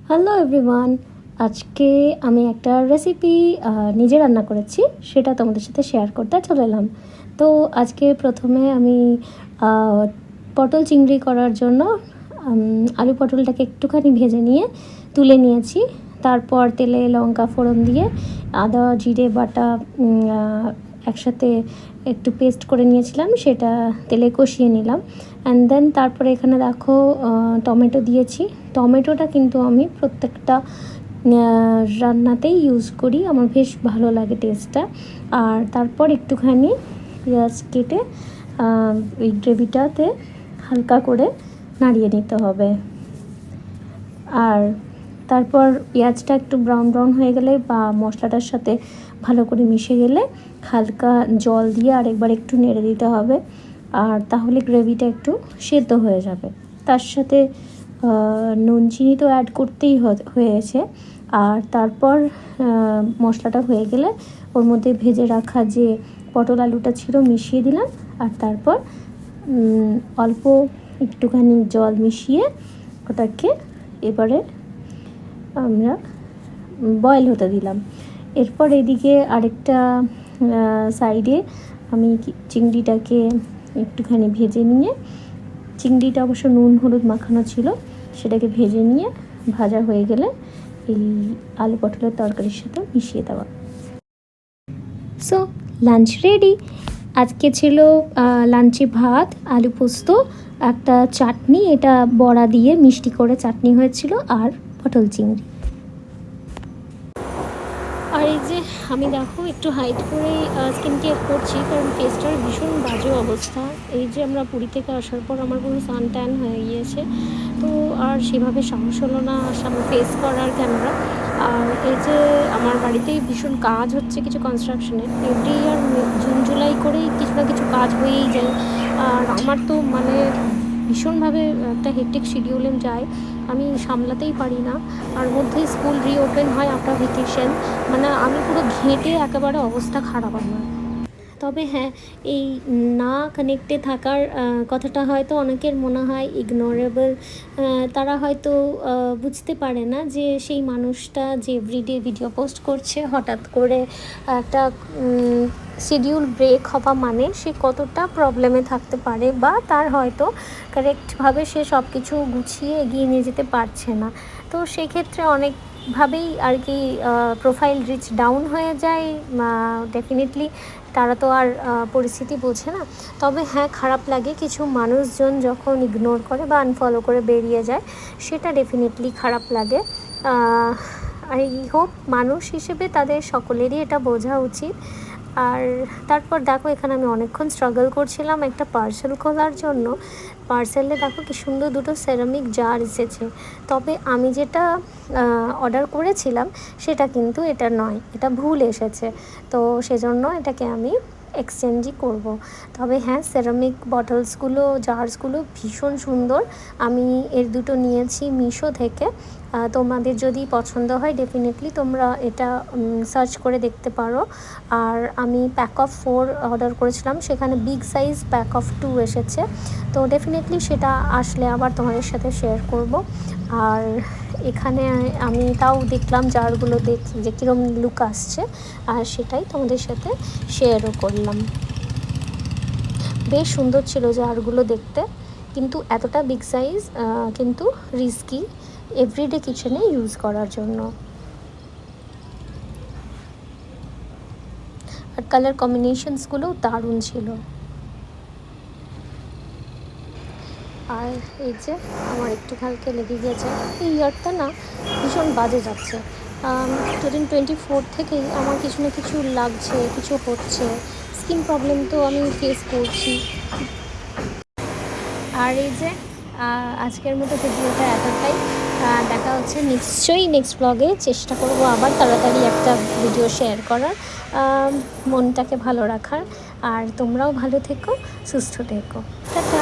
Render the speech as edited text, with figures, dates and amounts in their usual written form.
Hello everyone, আজকে আমি একটা রেসিপি নিজে রান্না করেছি, সেটা তোমাদের সাথে শেয়ার করতে চলে এলাম। তো আজকে প্রথমে আমি পটল চিংড়ি করার জন্য আলু পটলটাকে একটুখানি ভেজে নিয়ে তুলে নিয়েছি। তারপর তেলে লঙ্কা ফোড়ন দিয়ে আদা জিরে বাটা একসাথে একটু পেস্ট করে নিয়েছিলাম, সেটা তেলে কষিয়ে নিলাম। অ্যান্ড দেন তারপরে এখানে দেখো টমেটো দিয়েছি। টমেটোটা কিন্তু আমি প্রত্যেকটা রান্নাতেই ইউজ করি, আমার বেশ ভালো লাগে টেস্টটা। আর তারপর একটুখানি পেঁয়াজ কেটে ওই গ্রেভিটাতে হালকা করে নাড়িয়ে নিতে হবে। আর তারপর পেঁয়াজটা একটু ব্রাউন ব্রাউন হয়ে গেলে বা মশলাটার সাথে ভালো করে মিশে গেলে হালকা জল দিয়ে আরেকবার একটু নেড়ে দিতে হবে। আর তাহলে গ্রেভিটা একটু সেদ্ধ হয়ে যাবে। তার সাথে নুন চিনি তো অ্যাড করতেই হয়েছে। আর তারপর মশলাটা হয়ে গেলে ওর মধ্যে ভেজে রাখা যে পটল আলুটা ছিল মিশিয়ে দিলাম। আর তারপর অল্প একটুখানি জল মিশিয়ে ওটাকে এবারে আমরা বয়েল হতে দিলাম। এরপর এদিকে আরেকটা সাইডে আমি চিংড়িটাকে একটুখানি ভেজে নিয়ে, চিংড়িটা অবশ্য নুন হলুদ মাখানো ছিল, সেটাকে ভেজে নিয়ে ভাজা হয়ে গেলে এই আলু পটলের তরকারির সাথে মিশিয়ে দেওয়া। So lunch ready. আজকে ছিল লাঞ্চে ভাত, আলু পোস্ত, একটা চাটনি, এটা বড়া দিয়ে মিষ্টি করে চাটনি হয়েছিল, আর পটল চিংড়ি। আর এই যে আমি দেখো একটু হাইট করেই স্কিন কেয়ার করছি, কারণ ফেসটার ভীষণ বাজে অবস্থা। এই যে আমরা পুরী থেকে আসার পর আমার পুরো সান ট্যান হয়ে গিয়েছে, তো আর সেভাবে সাহস হলো না সামনে ফেস করার ক্যামেরা। আর এই যে আমার বাড়িতেই ভীষণ কাজ হচ্ছে কিছু কনস্ট্রাকশনের, এভরি ইয়ার জুন জুলাই করেই কিছু না কিছু কাজ হয়েই যায়। আর আমার তো মানে ভীষণভাবে একটা হেক্টিক শিডিউলে যায়, আমি সামলাতেই পারি না। আর মধ্যে স্কুল রিওপেন হয় আফটার ভ্যাকেশন, মানে আমি পুরো ঘেঁটে একেবারে অবস্থা খারাপ আমার। তবে হ্যাঁ, এই না কানেক্টে থাকার কথাটা হয়তো অনেকের মনে হয় ইগনোরেবল। তারা হয়তো বুঝতে পারে না যে সেই মানুষটা যে এভরিডে ভিডিও পোস্ট করছে, হঠাৎ করে একটা শিডিউল ব্রেক হওয়া মানে সে কতটা প্রবলেমে থাকতে পারে, বা তার হয়তো কারেক্টভাবে সে সব কিছু গুছিয়ে এগিয়ে নিয়ে যেতে পারছে না। তো সেক্ষেত্রে অনেকভাবেই আর কি প্রোফাইল রিচ ডাউন হয়ে যায়। ডেফিনেটলি তারা তো আর পরিস্থিতি বোঝে না। তবে হ্যাঁ, খারাপ লাগে কিছু মানুষজন যখন ইগনোর করে বা আনফলো করে বেরিয়ে যায়, সেটা ডেফিনেটলি খারাপ লাগে। আই হোপ মানুষ হিসেবে তাদের সকলেরই এটা বোঝা উচিত। আর তারপর দেখো এখানে আমি অনেকক্ষণ স্ট্রাগল করছিলাম একটা পার্সেল খোলার জন্য। পার্সেলে দেখো কি সুন্দর দুটো সেরামিক জার এসেছে, তবে আমি যেটা অর্ডার করেছিলাম সেটা কিন্তু এটা নয়, এটা ভুল এসেছে। তো সেজন্য এটাকে আমি এক্সচেঞ্জই করব। তবে হ্যাঁ, সেরামিক বটলসগুলো জার্সগুলো ভীষণ সুন্দর। আমি এর দুটো নিয়েছি মিশো থেকে। তোমাদের যদি পছন্দ হয় ডেফিনেটলি তোমরা এটা সার্চ করে দেখতে পারো। আর আমি প্যাক অফ 4 অর্ডার করেছিলাম, সেখানে বিগ সাইজ প্যাক অফ 2 এসেছে। তো ডেফিনেটলি সেটা আসলে আবার তোমাদের সাথে শেয়ার করব। আর এখানে আমি তাও দেখলাম জারগুলো দেখি যে কীরকম লুক আসছে, আর সেটাই তোমাদের সাথে শেয়ারও করলাম। বেশ সুন্দর ছিল জারগুলো দেখতে, কিন্তু এতটা বিগ সাইজ কিন্তু রিস্কি এভরিডে কিচেনে ইউজ করার জন্য। আর কালার কম্বিনেশনসগুলোও দারুণ ছিল। আর এই যে আমার একটু হালকা লেগে গেছে, এই ইয়ারটা না ভীষণ বাজে যাচ্ছে। 2024 থেকেই আমার কিছু না কিছু লাগছে, কিছু হচ্ছে, স্কিন প্রবলেম তো আমি ফেস করছি। আর এই যে আজকের মতো ভিডিওটা এতটাই। দেখা হচ্ছে নিশ্চয়ই নেক্সট ব্লগে। চেষ্টা করব আবার তাড়াতাড়ি একটা ভিডিও শেয়ার করার, মনটাকে ভালো রাখার। আর তোমরাও ভালো থেকো, সুস্থ থেকো। টাটা।